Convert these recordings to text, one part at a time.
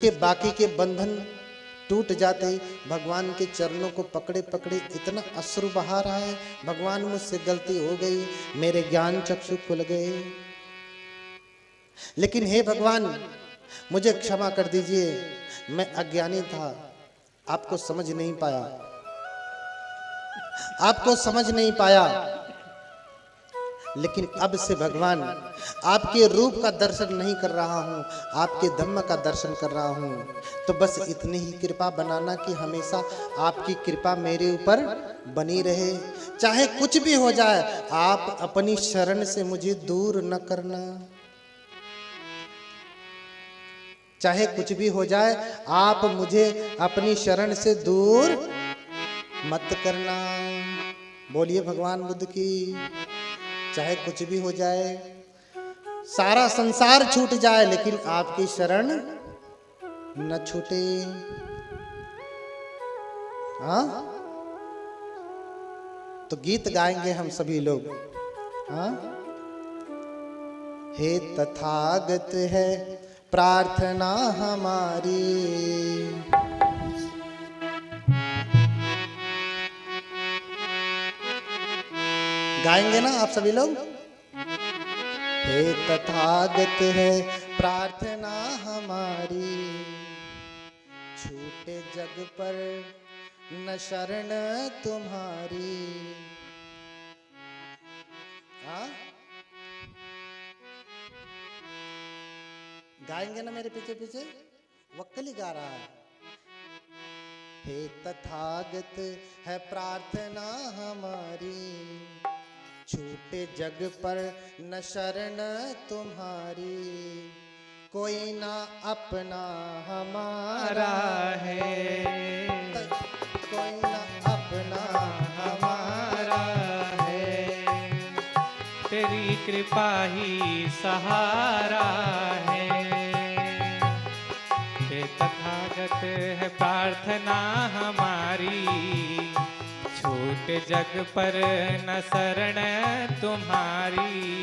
के बाकी के बंधन टूट जाते। भगवान के चरणों को पकड़े पकड़े इतना अश्रु बहा रहा है, भगवान मुझसे गलती हो गई, मेरे ज्ञान चक्षु खुल गए, लेकिन हे भगवान मुझे क्षमा कर दीजिए, मैं अज्ञानी था, आपको समझ नहीं पाया, आपको समझ नहीं पाया। लेकिन अब से भगवान आपके रूप का दर्शन नहीं कर रहा हूं, आपके धम्म का दर्शन कर रहा हूं। तो बस इतनी ही कृपा बनाना कि हमेशा आपकी कृपा मेरे ऊपर बनी रहे, चाहे कुछ भी हो जाए, आप अपनी शरण से मुझे दूर न करना। चाहे कुछ भी हो जाए, आप मुझे अपनी शरण से दूर मत करना। बोलिए भगवान बुद्ध की। चाहे कुछ भी हो जाए, सारा संसार छूट जाए, लेकिन आपकी शरण न छूटे। हाँ, तो गीत गाएंगे हम सभी लोग। हाँ, हे तथागत है प्रार्थना हमारी, गाएंगे ना आप सभी लोग। हे तथागत है प्रार्थना हमारी, छूटे जग पर न शरण तुम्हारी। हाँ, गाएंगे ना मेरे पीछे पीछे, वक्कली गा रहा है। हे तथागत है प्रार्थना हमारी, छूटे जग पर न शरण तुम्हारी, कोई ना अपना हमारा है, कोई ना अपना हमारा है, तेरी कृपा ही सहारा है। हे तथागत है प्रार्थना हमारी, छूटे जग पर न शरण तुम्हारी,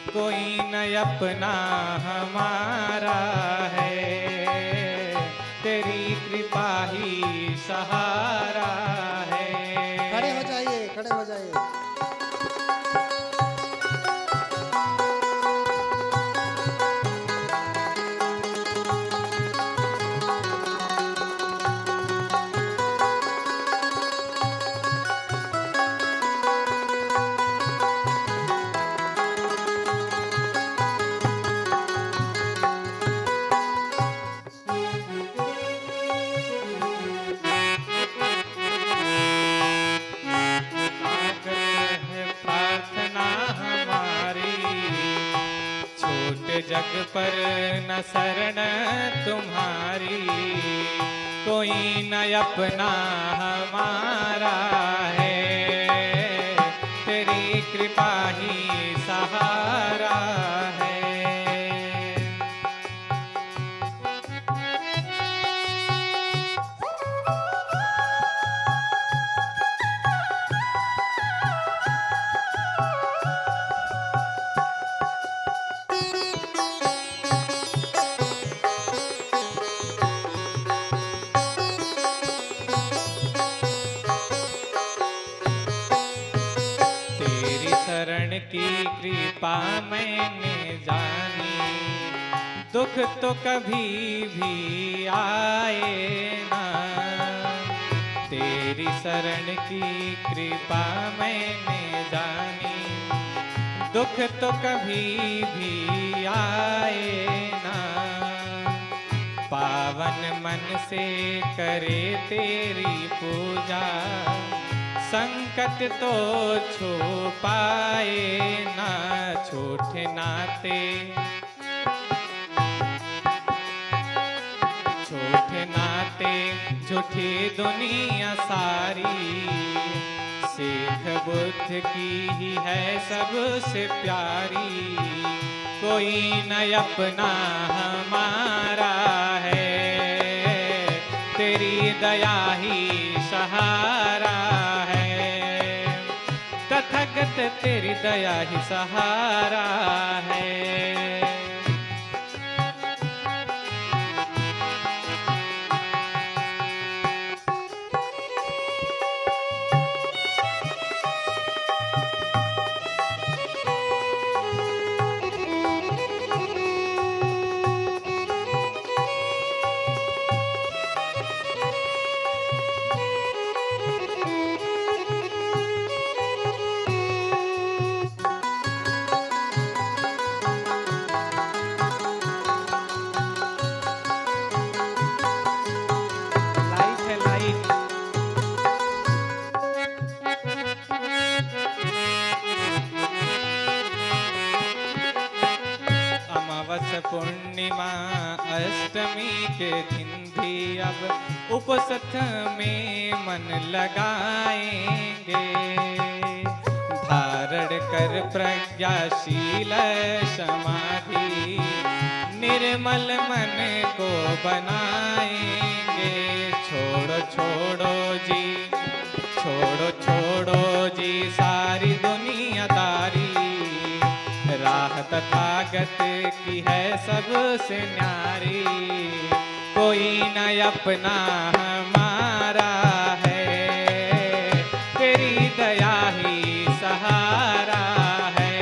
कोई न अपना हमारा है, तेरी कृपा ही सहारा है। खड़े हो जाइए, खड़े हो जाइए। जग पर न शरण तुम्हारी, कोई न अपना हमारा है, तेरी कृपा ही सहारा है। की कृपा मैंने जानी, दुख तो कभी भी आए ना, तेरी शरण की कृपा मैंने जानी, दुख तो कभी भी आए ना, पावन मन से करे तेरी पूजा, संकट तो छो पाए ना, छोटे नाते छोटे नाते झूठी दुनिया सारी, सीख बुद्ध की ही है सबसे प्यारी, कोई न अपना हमारा है, तेरी दया ही सहारा है। तथागत तेरी दया ही सहारा है। के दिन भी अब उपसथ में मन लगाएंगे। धारण कर प्रज्ञाशील समाधि निर्मल मन को बनाएंगे। छोड़ो छोड़ो जी, छोड़ो छोड़ो जी सारी दुनियादारी, राह तथागत की है सबसे न्यारी। कोई न अपना हमारा है, तेरी दया ही सहारा है।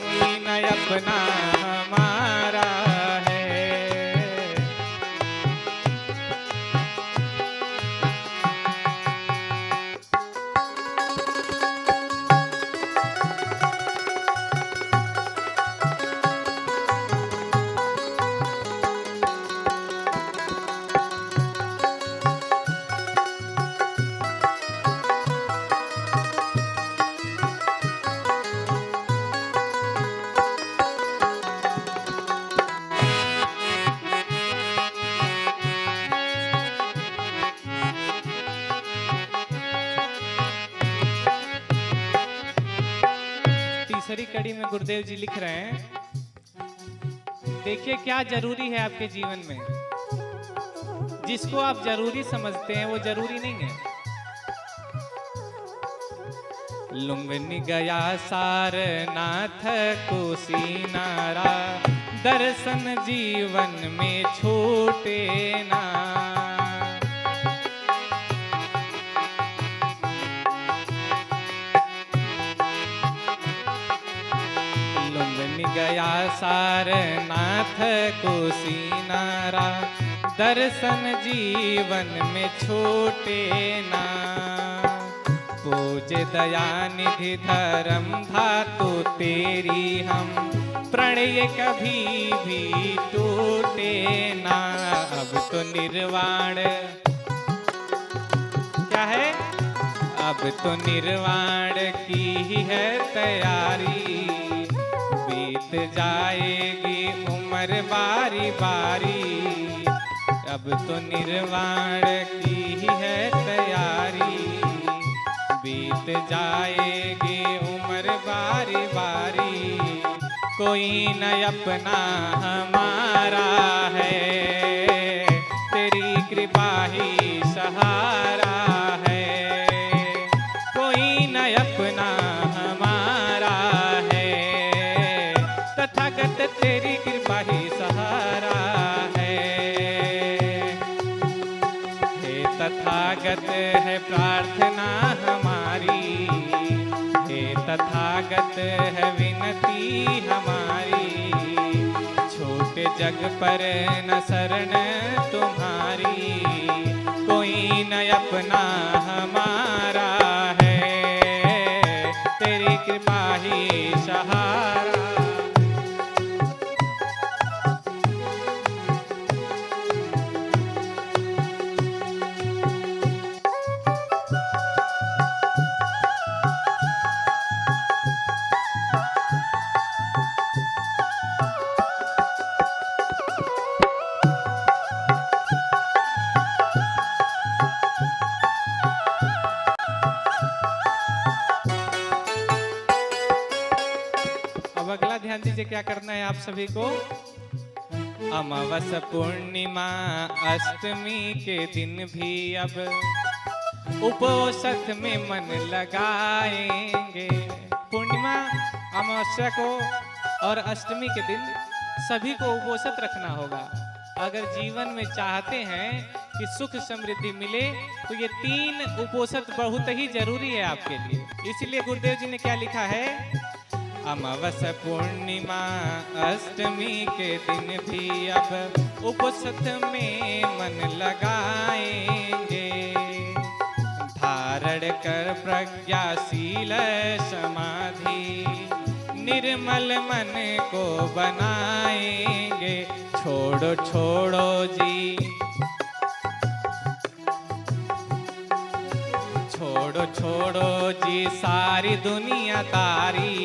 कोई न अपना हमारा है। तीसरी कड़ी में गुरुदेव जी लिख रहे हैं, देखिए क्या जरूरी है आपके जीवन में। जिसको आप जरूरी समझते हैं वो जरूरी नहीं है। लुम्बिनी गया सारनाथ कुशीनारा, दर्शन जीवन में छूटे ना। लुम्बिनी गया सारनाथ कुशीनारा, दर्शन जीवन में छूटे ना। पूज दयानिधि धर्म धातु तेरी हम, प्रणय कभी भी टूटे ना। अब तो निर्वाण क्या है, अब तो निर्वाण की ही है तैयारी। बीत जाएगी उम्र बारी बारी, अब तो निर्वाण की ही है तैयारी। बीत जाएगी उम्र बारी बारी, कोई न अपना हमारा है, तेरी कृपा ही सहारा है। कोई न अपना हमारा है, तथागत तेरी कृपा ही सहारा है। हे तथागत है प्रार्थना हमारी, हे तथागत है विनती हमारी। छोटे जग पर न शरण तुम्हारी, कोई न अपना हमारा है, तेरी कृपा ही सहारा। अब अगला ध्यान दीजिए क्या करना है आप सभी को। अमावस पूर्णिमा अष्टमी के दिन भी अब उपोषथ में मन लगाएंगे। पूर्णिमा अमावस्या को और अष्टमी के दिन सभी को उपोषथ रखना होगा। अगर जीवन में चाहते हैं कि सुख समृद्धि मिले तो ये 3 उपोषथ बहुत ही जरूरी है आपके लिए। इसलिए गुरुदेव जी ने क्या लिखा है, अमावस पूर्णिमा अष्टमी के दिन भी अब उपोषथ में मन लगाएंगे। धारण कर प्रज्ञाशील समाधि निर्मल मन को बनाएंगे। छोड़ो छोड़ो जी, छोड़ो छोड़ो जी सारी दुनियादारी,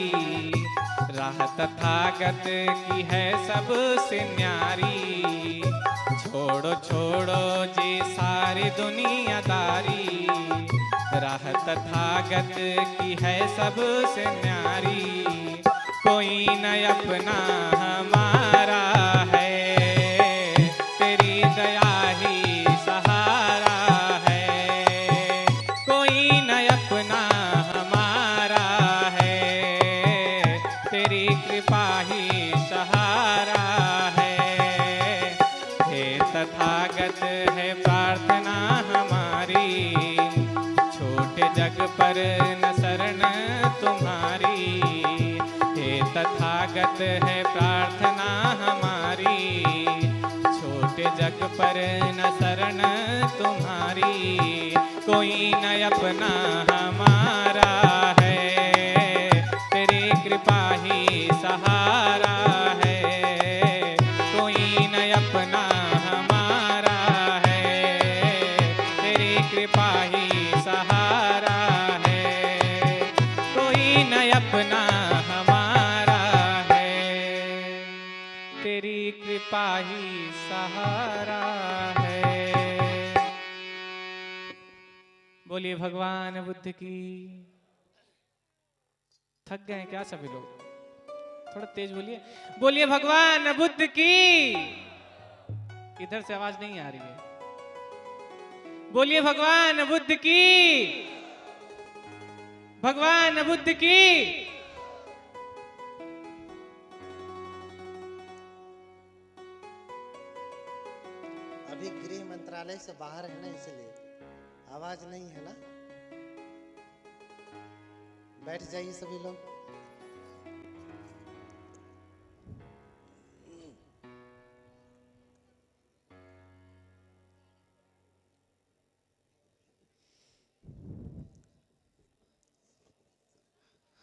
राह तथागत की है सबसे न्यारी। छोड़ो छोड़ो जी सारी दुनियादारी, राह तथागत की है सबसे न्यारी। कोई न अपना हमारा है, तेरी दया ही सहारा है। कोई न अपना हमारा है, तेरी कृपा ही सहारा है। हे तथागत है प्रार्थना हमारी, छोटे जग पर न शरण तुम्हारी। हे तथागत है प्रार्थना हमारी, छोटे जग पर न शरण तुम्हारी। कोई न अपना हमारा है, तेरी कृपा ही सहारा है। कोई न अपना हमारा है, तेरी कृपा ही सहारा है। कोई न अपना हमारा है, तेरी कृपा ही सहारा है। बोलिए भगवान बुद्ध की। थक गए क्या सभी लोग? थोड़ा तेज बोलिए। बोलिए भगवान बुद्ध की। इधर से आवाज नहीं आ रही है। बोलिए भगवान बुद्ध की। भगवान बुद्ध की। अभी गृह मंत्रालय से बाहर है ना, इसलिए आवाज नहीं है ना। बैठ जाइए सभी लोग।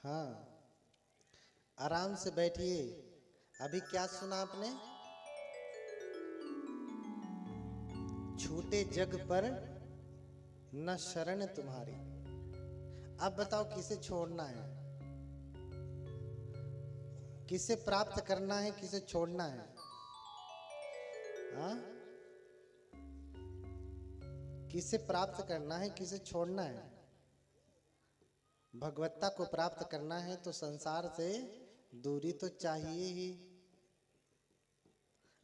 हाँ, आराम से बैठिए। अभी क्या सुना आपने? छूटे जग पर न शरण तुम्हारी। अब बताओ किसे छोड़ना है, किसे प्राप्त करना है, किसे छोड़ना है? हाँ, किसे प्राप्त करना है, किसे छोड़ना है? भगवत्ता को प्राप्त करना है तो संसार से दूरी तो चाहिए ही।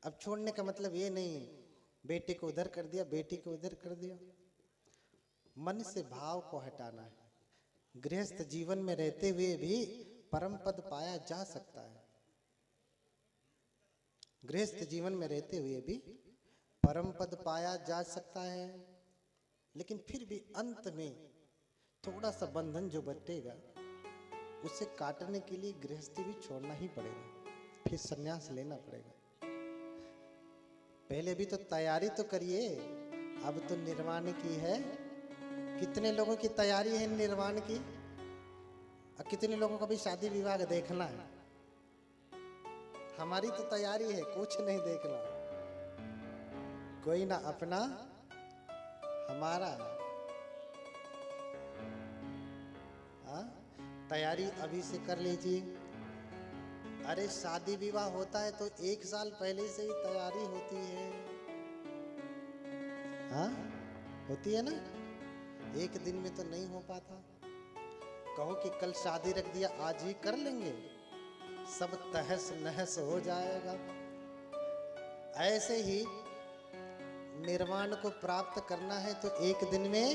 अब छोड़ने का मतलब ये नहीं बेटे को उधर कर दिया, बेटी को उधर कर दिया। मन से भाव को हटाना है। गृहस्थ जीवन में रहते हुए भी परम पद पाया जा सकता है। गृहस्थ जीवन में रहते हुए भी परम पद पाया जा सकता है, लेकिन फिर भी अंत में थोड़ा सा बंधन जो बटेगा उसे काटने के लिए गृहस्थी भी छोड़ना ही पड़ेगा, फिर संन्यास लेना पड़ेगा। पहले भी तो तैयारी तो करिए, अब तो निर्वाण की है। कितने लोगों की तैयारी है निर्वाण की, और कितने लोगों को भी शादी विवाह देखना है। हमारी तो तैयारी है, कुछ नहीं देखना। कोई ना अपना हमारा। हाँ, तैयारी अभी से कर लीजिए। अरे शादी विवाह होता है तो 1 साल पहले से ही तैयारी होती है। हाँ, होती है ना। एक दिन में तो नहीं हो पाता। कहो कि कल शादी रख दिया, आज ही कर लेंगे, सब तहस नहस हो जाएगा। ऐसे ही निर्वाण को प्राप्त करना है तो एक दिन में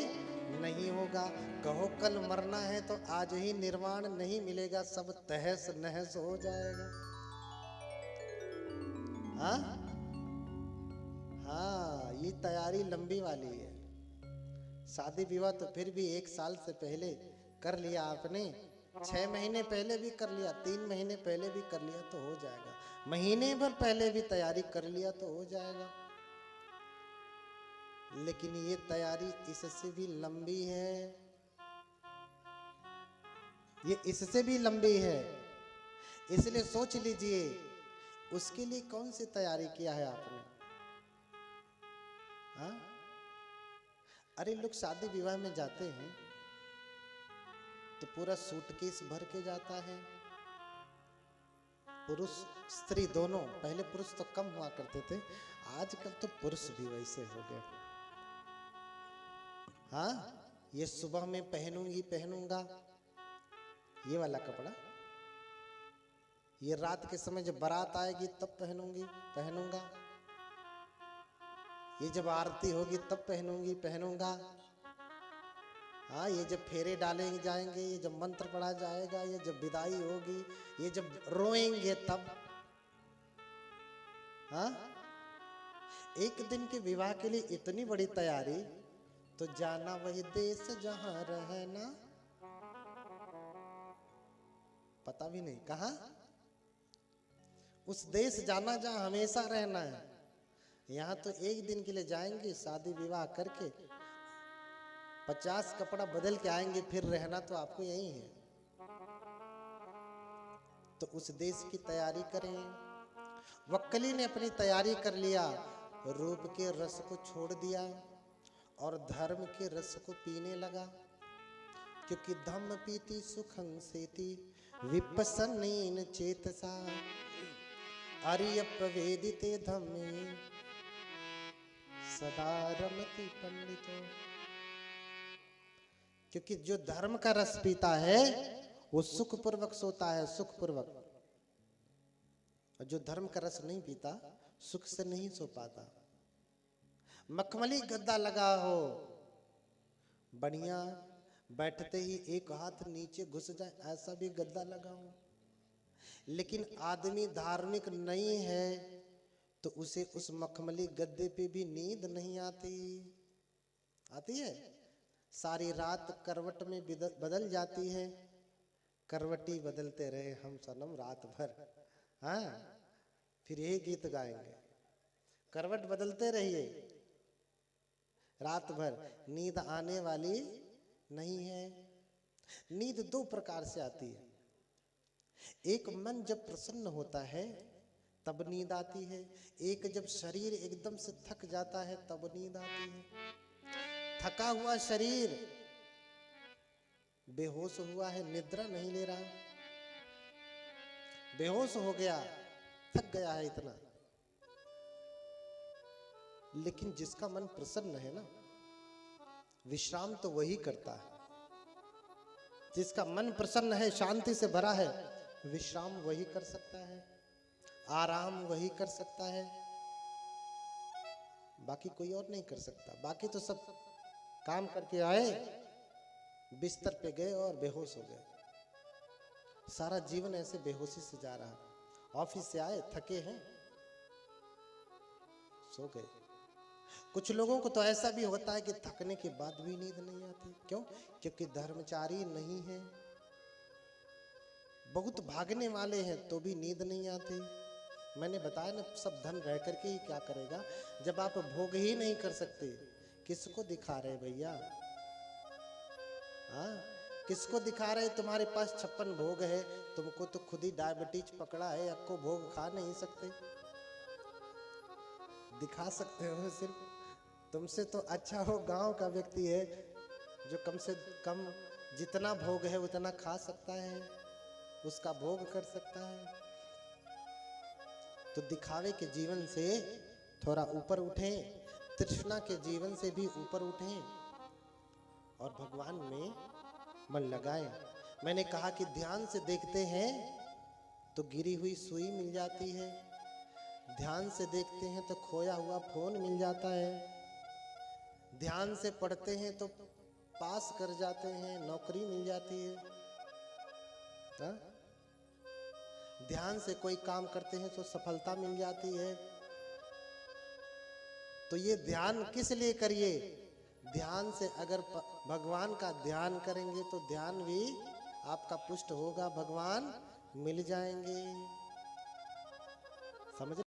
नहीं होगा। कहो कल मरना है तो आज ही निर्वाण नहीं मिलेगा, सब तहस नहस हो जाएगा। हाँ हाँ, ये तैयारी लंबी वाली है। शादी विवाह तो फिर भी 1 साल से पहले कर लिया आपने, 6 महीने पहले भी कर लिया, 3 महीने पहले भी कर लिया तो हो जाएगा। महीने भर पहले भी तैयारी कर लिया तो हो जाएगा। लेकिन ये तैयारी इससे भी लंबी है, ये इससे भी लंबी है। इसलिए सोच लीजिए उसके लिए कौन सी तैयारी किया है आपने। हाँ? अरे लोग शादी विवाह में जाते हैं तो पूरा सूटकेस भर के जाता है। पुरुष स्त्री दोनों, पहले पुरुष तो कम हुआ करते थे, आजकल तो पुरुष भी वैसे हो गए। हाँ, ये सुबह में पहनूंगा ये वाला कपड़ा, ये रात के समय जब बारात आएगी तब पहनूंगा, ये जब आरती होगी तब पहनूंगा। हाँ, ये जब फेरे डालेंगे जाएंगे, ये जब मंत्र पढ़ा जाएगा, ये जब विदाई होगी, ये जब रोएंगे तब। हाँ, एक दिन के विवाह के लिए इतनी बड़ी तैयारी, तो जाना वही देश जहां रहना, पता भी नहीं कहां, उस देश जाना जहां हमेशा रहना है। यहां तो एक दिन के लिए जाएंगे, शादी विवाह करके 50 कपड़ा बदल के आएंगे, फिर रहना तो आपको यही है। तो उस देश की तैयारी करें। वक्कली ने अपनी तैयारी कर लिया, रूप के रस को छोड़ दिया और धर्म के रस को पीने लगा, क्योंकि धम्म पीति सुखं सेति विपस्सनेन चेतसा आर्यप्रवेदिते धम्मे सदा रमति पंडितो। क्योंकि जो धर्म का रस पीता है वो सुखपूर्वक सोता है, सुखपूर्वक। और जो धर्म का रस नहीं पीता सुख से नहीं सो पाता। मखमली गद्दा लगा हो बढ़िया, बैठते ही एक हाथ नीचे घुस जाए ऐसा भी गद्दा लगा हो, लेकिन आदमी धार्मिक नहीं है तो उसे उस मखमली गद्दे पे भी नींद नहीं आती है। सारी रात करवट में बदल जाती है, करवटी बदलते रहे हम सनम रात भर। हाँ, फिर यही गीत गाएंगे, करवट बदलते रहिए रात भर, नींद आने वाली नहीं है। नींद दो प्रकार से आती है, एक मन जब प्रसन्न होता है तब नींद आती है, एक जब शरीर एकदम से थक जाता है तब नींद आती है। थका हुआ शरीर बेहोश हुआ है, निद्रा नहीं ले रहा, बेहोश हो गया, थक गया है इतना। लेकिन जिसका मन प्रसन्न है ना, विश्राम तो वही करता है। जिसका मन प्रसन्न है, शांति से भरा है, विश्राम वही कर सकता है, आराम वही कर सकता है, बाकी कोई और नहीं कर सकता। बाकी तो सब काम करके आए, बिस्तर पे गए और बेहोश हो गए। सारा जीवन ऐसे बेहोशी से जा रहा। ऑफिस से आए, थके हैं, सो गए। कुछ लोगों को तो ऐसा भी होता है कि थकने के बाद भी नींद नहीं आती। क्यों? क्योंकि धर्मचारी नहीं है। बहुत भागने वाले हैं तो भी नींद नहीं आती। मैंने बताया ना, सब धन रह करके ही क्या करेगा जब आप भोग ही नहीं कर सकते। किसको दिखा रहे भैया? हाँ, किसको दिखा रहे? तुम्हारे पास 56 भोग है, तुमको तो खुद ही डायबिटीज पकड़ा है, आपको भोग खा नहीं सकते। दिखा सकते हो सिर्फ। तुमसे तो अच्छा हो गांव का व्यक्ति है जो कम से कम जितना भोग है उतना खा सकता है, उसका भोग कर सकता है। तो दिखावे के जीवन से थोड़ा ऊपर उठें, तृष्णा के जीवन से भी ऊपर उठें और भगवान में मन लगाएं। मैंने कहा कि ध्यान से देखते हैं तो गिरी हुई सुई मिल जाती है, ध्यान से देखते हैं तो खोया हुआ फोन मिल जाता है, ध्यान से पढ़ते हैं तो पास कर जाते हैं, नौकरी मिल जाती है। हा? ध्यान से कोई काम करते हैं तो सफलता मिल जाती है। तो ये ध्यान किस लिए करिए? ध्यान से अगर भगवान का ध्यान करेंगे तो ध्यान भी आपका पुष्ट होगा, भगवान मिल जाएंगे। समझ